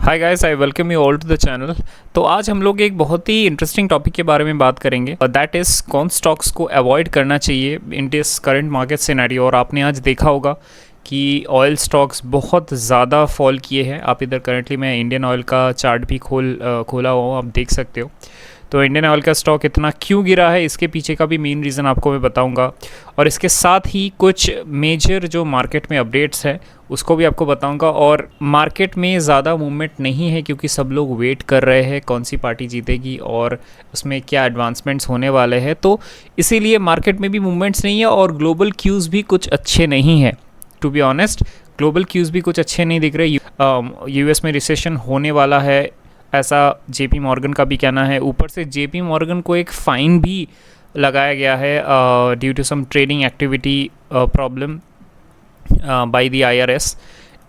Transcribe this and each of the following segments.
Hi guys, I welcome you all to the channel. तो आज हम लोग एक बहुत ही इंटरेस्टिंग टॉपिक के बारे में बात करेंगे, दैट इज़ कौन स्टॉक्स को अवॉइड करना चाहिए in this current market scenario. और आपने आज देखा होगा कि ऑयल स्टॉक्स बहुत ज़्यादा फॉल किए हैं। आप इधर करंटली मैं इंडियन ऑयल का चार्ट भी खोला हुआ हूँ, आप देख सकते हो। तो इंडियन ऑयल का स्टॉक इतना क्यों गिरा है, इसके पीछे का भी मेन रीज़न आपको मैं बताऊंगा। और इसके साथ ही कुछ मेजर जो मार्केट में अपडेट्स हैं उसको भी आपको बताऊंगा। और मार्केट में ज़्यादा मूवमेंट नहीं है क्योंकि सब लोग वेट कर रहे हैं कौन सी पार्टी जीतेगी और उसमें क्या एडवांसमेंट्स होने वाले हैं। तो इसीलिए मार्केट में भी मूवमेंट्स नहीं है और ग्लोबल क्यूज़ भी कुछ अच्छे नहीं है। To be honest, global cues भी कुछ अच्छे नहीं दिख रहे। यूएस में रिसेशन होने वाला है, ऐसा जेपी मॉर्गन का भी कहना है। ऊपर से जेपी मॉर्गन को एक फ़ाइन भी लगाया गया है due to some trading activity problem by the IRS.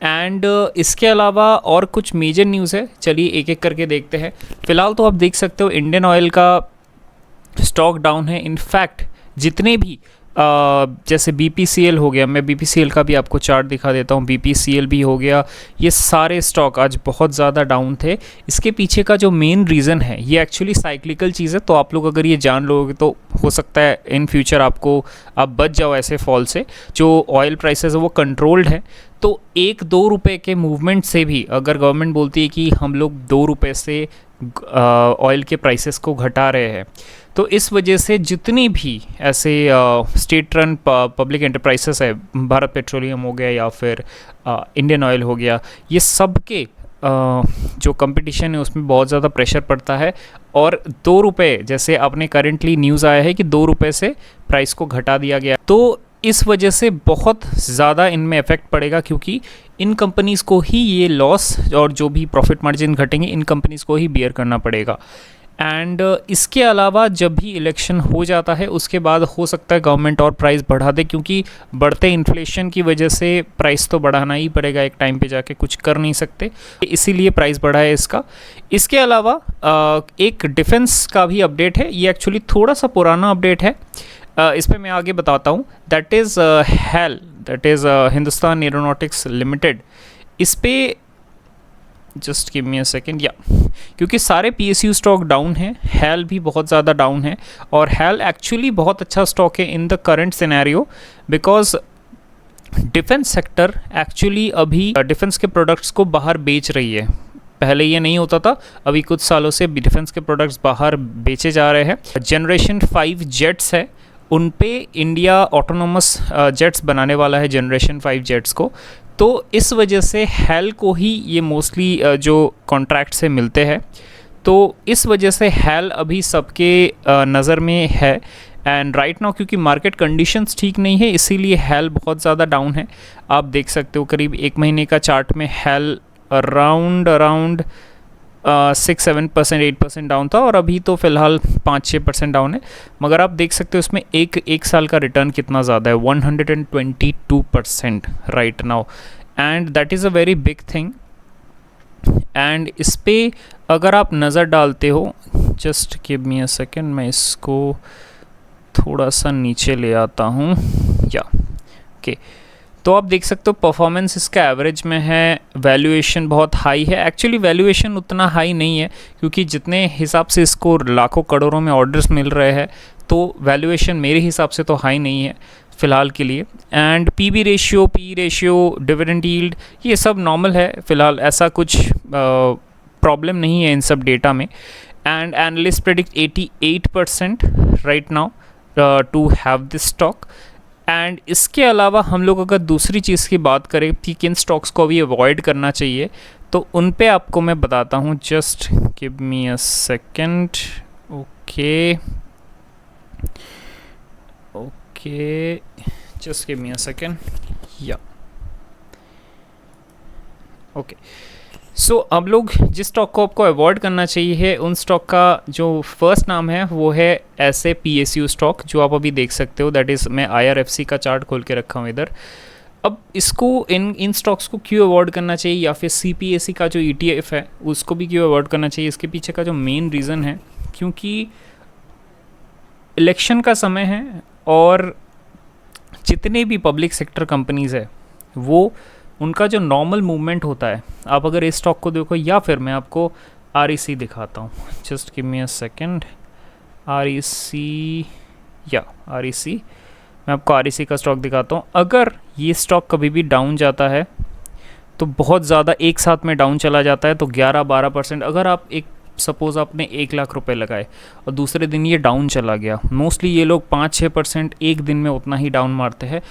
And इसके अलावा और कुछ मेजर न्यूज़ है, चलिए एक एक करके देखते हैं। फ़िलहाल तो आप देख सकते हो इंडियन ऑयल का स्टॉक डाउन है। इनफैक्ट जितने भी जैसे बीपीसीएल हो गया, मैं बीपीसीएल का भी आपको चार्ट दिखा देता हूँ। बीपीसीएल भी हो गया, ये सारे स्टॉक आज बहुत ज़्यादा डाउन थे। इसके पीछे का जो मेन रीज़न है ये एक्चुअली साइक्लिकल चीज़ है। तो आप लोग अगर ये जान लोगे तो हो सकता है इन फ्यूचर आप बच जाओ ऐसे फॉल से। जो ऑयल प्राइसेस है वो कंट्रोल्ड है। तो 1-2 रुपये के मूवमेंट से भी अगर गवर्नमेंट बोलती है कि हम लोग 2 रुपये से ऑयल के प्राइसेस को घटा रहे हैं, तो इस वजह से जितनी भी ऐसे स्टेट रन पब्लिक एंटरप्राइजेस है, भारत पेट्रोलियम हो गया या फिर इंडियन ऑयल हो गया, ये सब के जो कंपटीशन है उसमें बहुत ज़्यादा प्रेशर पड़ता है। और 2 रुपये जैसे आपने करेंटली न्यूज़ आया है कि 2 रुपये से प्राइस को घटा दिया गया, तो इस वजह से बहुत ज़्यादा इनमें इफेक्ट पड़ेगा क्योंकि इन कंपनीज़ को ही ये लॉस और जो भी प्रॉफिट मार्जिन घटेंगे इन कंपनीज़ को ही बियर करना पड़ेगा। एंड इसके अलावा जब भी इलेक्शन हो जाता है उसके बाद हो सकता है गवर्नमेंट और प्राइस बढ़ा दे, क्योंकि बढ़ते इन्फ्लेशन की वजह से प्राइस तो बढ़ाना ही पड़ेगा, एक टाइम पे जाके कुछ कर नहीं सकते, इसीलिए प्राइस बढ़ा है इसका। इसके अलावा एक डिफेंस का भी अपडेट है, ये एक्चुअली थोड़ा सा पुराना अपडेट है, इस पर मैं आगे बताता हूँ। That is HAL, that is Hindustan Aeronautics Limited. इस पे just give me a second, या क्योंकि सारे पीएसयू स्टॉक डाउन है, हैल भी बहुत ज़्यादा डाउन है। और हैल एक्चुअली बहुत अच्छा स्टॉक है in the current scenario, because defence sector actually अभी डिफेंस के प्रोडक्ट्स को बाहर बेच रही है। पहले ये नहीं होता था, अभी कुछ सालों से डिफेंस के प्रोडक्ट्स बाहर बेचे जा रहे हैं। जनरेशन 5 जेट्स है, उन पे इंडिया ऑटोनोमस जेट्स बनाने वाला है जनरेशन 5 जेट्स को। तो इस वजह से हैल को ही ये मोस्टली जो कॉन्ट्रैक्ट से मिलते हैं, तो इस वजह से हैल अभी सबके नज़र में है। एंड राइट नाउ क्योंकि मार्केट कंडीशंस ठीक नहीं है इसीलिए हैल बहुत ज़्यादा डाउन है। आप देख सकते हो करीब 1 महीने का चार्ट में हैल अराउंड 6-7%, 8% डाउन था और अभी तो फ़िलहाल 5-6% डाउन है। मगर आप देख सकते हो उसमें एक साल का रिटर्न कितना ज़्यादा है, 122% right now. And that is a very big thing. And इस पे अगर आप नज़र डालते हो, just give me a second, मैं इसको थोड़ा सा नीचे ले आता हूँ, या ओके। तो आप देख सकते हो परफॉर्मेंस इसका एवरेज में है, वैल्यूएशन बहुत हाई है। एक्चुअली वैल्यूएशन उतना हाई नहीं है क्योंकि जितने हिसाब से इसको लाखों करोड़ों में ऑर्डर्स मिल रहे हैं, तो वैल्यूएशन मेरे हिसाब से तो हाई नहीं है फ़िलहाल के लिए। And P ratio, dividend yield, ये सब नॉर्मल है फ़िलहाल, ऐसा कुछ प्रॉब्लम नहीं है इन सब डेटा में। And analyst predict 88% right now to have this stock. And इसके अलावा हम लोग अगर दूसरी चीज़ की बात करें कि किन स्टॉक्स को अभी अवॉइड करना चाहिए, तो उन पे आपको मैं बताता हूँ। Just give me a second, okay, just give me a second, या ओके। सो अब लोग जिस स्टॉक को आपको अवॉइड करना चाहिए है, उन स्टॉक का जो फर्स्ट नाम है वो है ऐसे पीएसयू स्टॉक, जो आप अभी देख सकते हो। दैट इज़, मैं आईआरएफसी का चार्ट खोल के रखा हूँ इधर। अब इसको इन स्टॉक्स को क्यों अवॉइड करना चाहिए, या फिर सीपीएसई का जो ईटीएफ है उसको भी क्यों अवॉइड करना चाहिए, इसके पीछे का जो मेन रीज़न है, क्योंकि इलेक्शन का समय है और जितने भी पब्लिक सेक्टर कंपनीज़ है वो उनका जो नॉर्मल मूवमेंट होता है, आप अगर इस स्टॉक को देखो, या फिर मैं आपको REC दिखाता हूँ, just give me a second. REC, या REC, मैं आपको REC का स्टॉक दिखाता हूँ। अगर ये स्टॉक कभी भी डाउन जाता है तो बहुत ज़्यादा एक साथ में डाउन चला जाता है, तो 11-12%। अगर आप एक सपोज़ आपने 1 लाख रुपए लगाए और दूसरे दिन ये डाउन चला गया, मोस्टली ये लोग 5-6% एक दिन में उतना ही डाउन मारते हैं।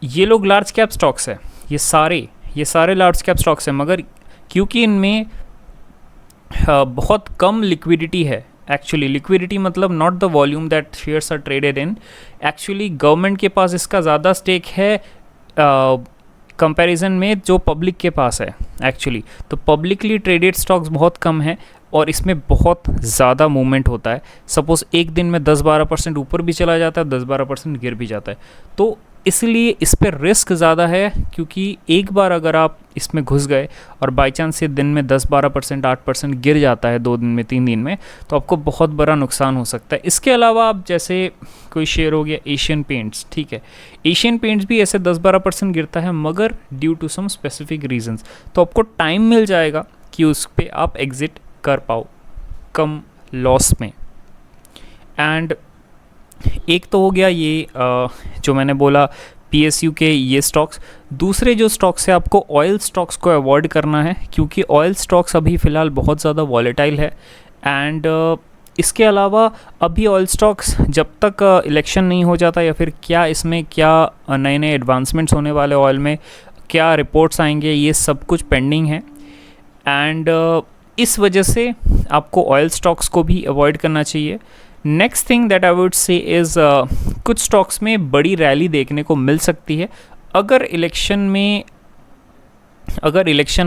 ये लोग लार्ज कैप स्टॉक्स है, ये सारे लार्ज कैप स्टॉक्स हैं, मगर क्योंकि इनमें बहुत कम लिक्विडिटी है। एक्चुअली लिक्विडिटी मतलब not the volume that shares are traded in, actually government के पास इसका ज़्यादा स्टेक है कंपैरिजन में जो पब्लिक के पास है एक्चुअली। तो पब्लिकली ट्रेडेड स्टॉक्स बहुत कम है और इसमें बहुत ज़्यादा मूवमेंट होता है। सपोज़ एक दिन में 10-12% ऊपर भी चला जाता है, 10-12% गिर भी जाता है, तो इसलिए इस पर रिस्क ज़्यादा है। क्योंकि एक बार अगर आप इसमें घुस गए और बाई चांस ये दिन में 10-12%, 8% गिर जाता है 2 दिन में, 3 दिन में, तो आपको बहुत बड़ा नुकसान हो सकता है। इसके अलावा आप जैसे कोई शेयर हो गया एशियन पेंट्स, ठीक है, एशियन पेंट्स भी ऐसे 10-12% गिरता है, मगर due to some specific reasons, तो आपको टाइम मिल जाएगा कि उस पर आप एग्ज़िट कर पाओ कम लॉस में। एंड एक तो हो गया ये जो मैंने बोला PSU के ये स्टॉक्स। दूसरे जो स्टॉक्स है, आपको ऑयल स्टॉक्स को अवॉइड करना है, क्योंकि ऑयल स्टॉक्स अभी फ़िलहाल बहुत ज़्यादा वॉलेटाइल है। एंड इसके अलावा अभी ऑयल स्टॉक्स जब तक इलेक्शन नहीं हो जाता, या फिर क्या इसमें क्या नए नए एडवांसमेंट्स होने वाले ऑयल में, क्या रिपोर्ट्स आएंगे, ये सब कुछ पेंडिंग है। एंड इस वजह से आपको ऑयल स्टॉक्स को भी अवॉइड करना चाहिए। Next thing that I would say is कुछ स्टॉक्स में बड़ी रैली देखने को मिल सकती है अगर इलेक्शन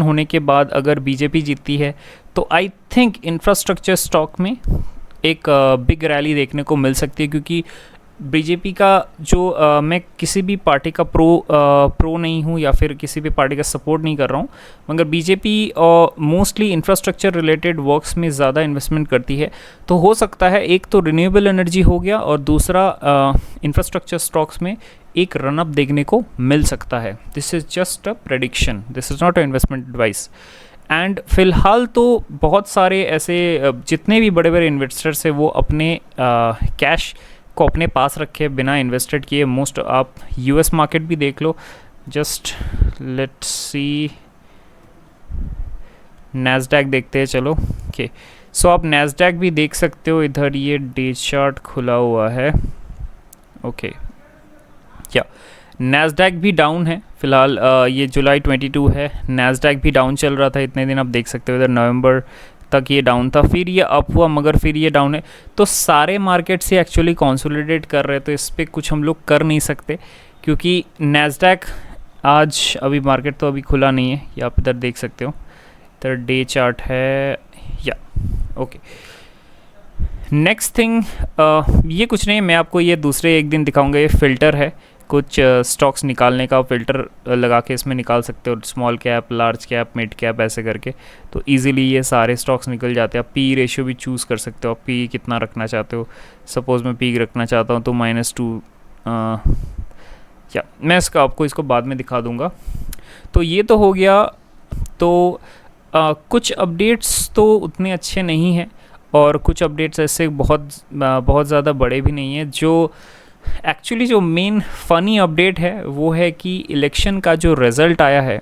होने के बाद अगर BJP जीतती है, तो आई थिंक इंफ्रास्ट्रक्चर स्टॉक में एक बिग रैली देखने को मिल सकती है। क्योंकि BJP का जो मैं किसी भी पार्टी का प्रो नहीं हूँ या फिर किसी भी पार्टी का सपोर्ट नहीं कर रहा हूँ, मगर BJP mostly infrastructure related works में ज़्यादा इन्वेस्टमेंट करती है। तो हो सकता है एक तो रिन्यूएबल एनर्जी हो गया और दूसरा इंफ्रास्ट्रक्चर स्टॉक्स में एक रनअप देखने को मिल सकता है। This is just a prediction, this is not a investment advice. And फ़िलहाल तो बहुत सारे ऐसे जितने भी बड़े बड़े इन्वेस्टर्स हैं वो अपने कैश को अपने पास रखे बिना इन्वेस्टेड किए। मोस्ट आप US मार्केट भी देख लो, जस्ट लेट्स सी, नैस्डैक देखते हैं, चलो ओके। सो आप नैस्डैक भी देख सकते हो, इधर ये डे चार्ट खुला हुआ है, ओके। क्या नैस्डैक भी डाउन है फ़िलहाल, ये जुलाई 22 है, नैस्डैक भी डाउन चल रहा था इतने दिन, आप देख सकते हो इधर नवंबर तक ये डाउन था, फिर ये अप हुआ, मगर फिर ये डाउन है। तो सारे मार्केट से एक्चुअली कंसोलिडेट कर रहे हैं, तो इस पर कुछ हम लोग कर नहीं सकते, क्योंकि नैस्डैक आज अभी मार्केट तो अभी खुला नहीं है, ये आप इधर देख सकते हो, इधर डे चार्ट है, या ओके। नेक्स्ट थिंग ये कुछ नहीं, मैं आपको ये दूसरे एक दिन दिखाऊंगा, ये फ़िल्टर है, कुछ स्टॉक्स निकालने का फ़िल्टर लगा के इसमें निकाल सकते हो, small cap, large cap, mid cap, ऐसे करके, तो इजीली ये सारे स्टॉक्स निकल जाते हैं। आप P रेशियो भी चूज़ कर सकते हो, आप P कितना रखना चाहते हो। सपोज़ मैं P रखना चाहता हूँ तो -2, या मैं इसको बाद में दिखा दूँगा। तो ये तो हो गया। तो कुछ अपडेट्स तो उतने अच्छे नहीं हैं और कुछ अपडेट्स ऐसे बहुत ज़्यादा बड़े भी नहीं हैं। जो एक्चुअली जो मेन फ़नी अपडेट है वो है कि इलेक्शन का जो रिज़ल्ट आया है,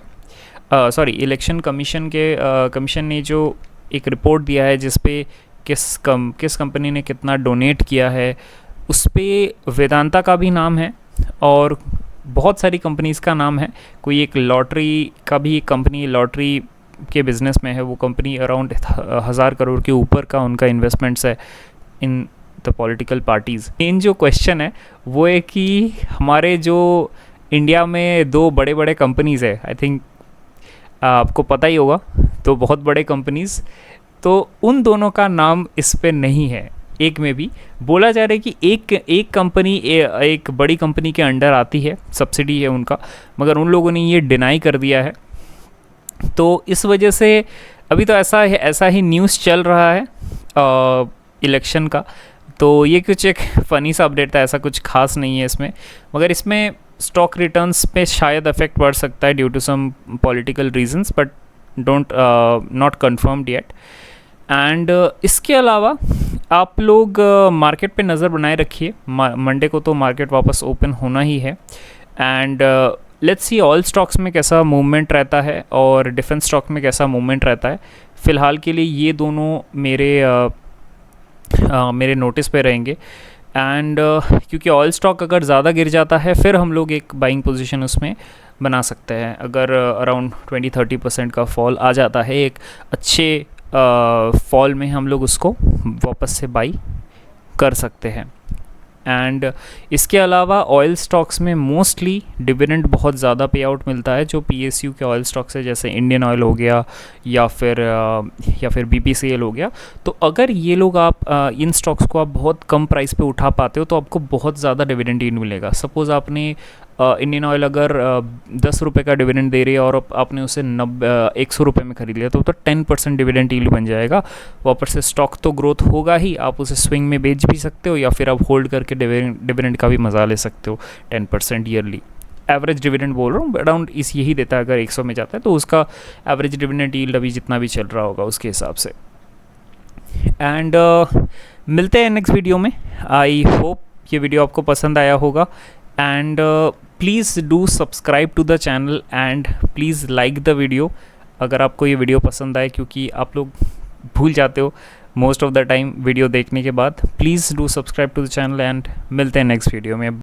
इलेक्शन कमीशन ने जो एक रिपोर्ट दिया है जिस पे किस कंपनी ने कितना डोनेट किया है, उस पे वेदांता का भी नाम है और बहुत सारी कंपनीज़ का नाम है। कोई एक लॉटरी का भी कंपनी, लॉटरी के बिज़नेस में है वो कंपनी, अराउंड 1000 करोड़ के ऊपर का उनका इन्वेस्टमेंट्स है in the political parties. Main जो क्वेश्चन है वो है कि हमारे जो इंडिया में 2 बड़े बड़े कंपनीज़ है, आई थिंक आपको पता ही होगा, तो बहुत बड़े कंपनीज़, तो उन दोनों का नाम इस पे नहीं है। एक में भी बोला जा रहा है कि एक कंपनी एक बड़ी कंपनी के अंडर आती है, सब्सिडी है उनका, मगर उन लोगों ने ये डिनाई कर दिया है। तो इस वजह से अभी तो ऐसा ही न्यूज़ चल रहा है इलेक्शन का। तो ये कुछ एक फ़नी सा अपडेट था, ऐसा कुछ खास नहीं है इसमें, मगर इसमें स्टॉक रिटर्न्स पे शायद इफेक्ट पड़ सकता है due to some political reasons, but don't not confirmed yet. And इसके अलावा आप लोग मार्केट पे नज़र बनाए रखिए। मंडे को तो मार्केट वापस ओपन होना ही है। And let's see oil stocks में कैसा मूवमेंट रहता है और डिफेंस स्टॉक में कैसा मूवमेंट रहता है। फ़िलहाल के लिए ये दोनों मेरे नोटिस पे रहेंगे। एंड क्योंकि ऑयल स्टॉक अगर ज़्यादा गिर जाता है फिर हम लोग एक बाइंग पोजीशन उसमें बना सकते हैं। अगर अराउंड 20-30% का फॉल आ जाता है एक अच्छे फॉल में, हम लोग उसको वापस से बाई कर सकते हैं। एंड इसके अलावा ऑयल स्टॉक्स में मोस्टली डिविडेंड बहुत ज़्यादा पे आउट मिलता है। जो PSU के ऑयल स्टॉक्स है जैसे इंडियन ऑयल हो गया या फिर BPCL हो गया, तो अगर ये लोग आप इन स्टॉक्स को आप बहुत कम प्राइस पे उठा पाते हो तो आपको बहुत ज़्यादा डिविडेंड यील्ड मिलेगा। सपोज़ आपने इंडियन ऑयल अगर 10 रुपये का डिविडेंड दे रही है और आपने उसे 100 रुपये में ख़रीद लिया तो 10% डिविडेंड यील्ड बन जाएगा। वापस से स्टॉक तो ग्रोथ होगा ही, आप उसे स्विंग में बेच भी सकते हो या फिर आप होल्ड करके डिविडेंड का भी मज़ा ले सकते हो। 10% ईयरली एवरेज डिविडेंड बोल रहा हूँ, अराउंड यही देता है। अगर 100 में जाता है तो उसका एवरेज डिविडेंड यील्ड अभी जितना भी चल रहा होगा उसके हिसाब से। एंड मिलते हैं नेक्स्ट वीडियो में। आई होप ये वीडियो आपको पसंद आया होगा। And please do subscribe to the channel and please like the video अगर आपको ये वीडियो पसंद आए, क्योंकि आप लोग भूल जाते हो most of the time video देखने के बाद। Please do subscribe to the channel and मिलते हैं नेक्स्ट वीडियो में।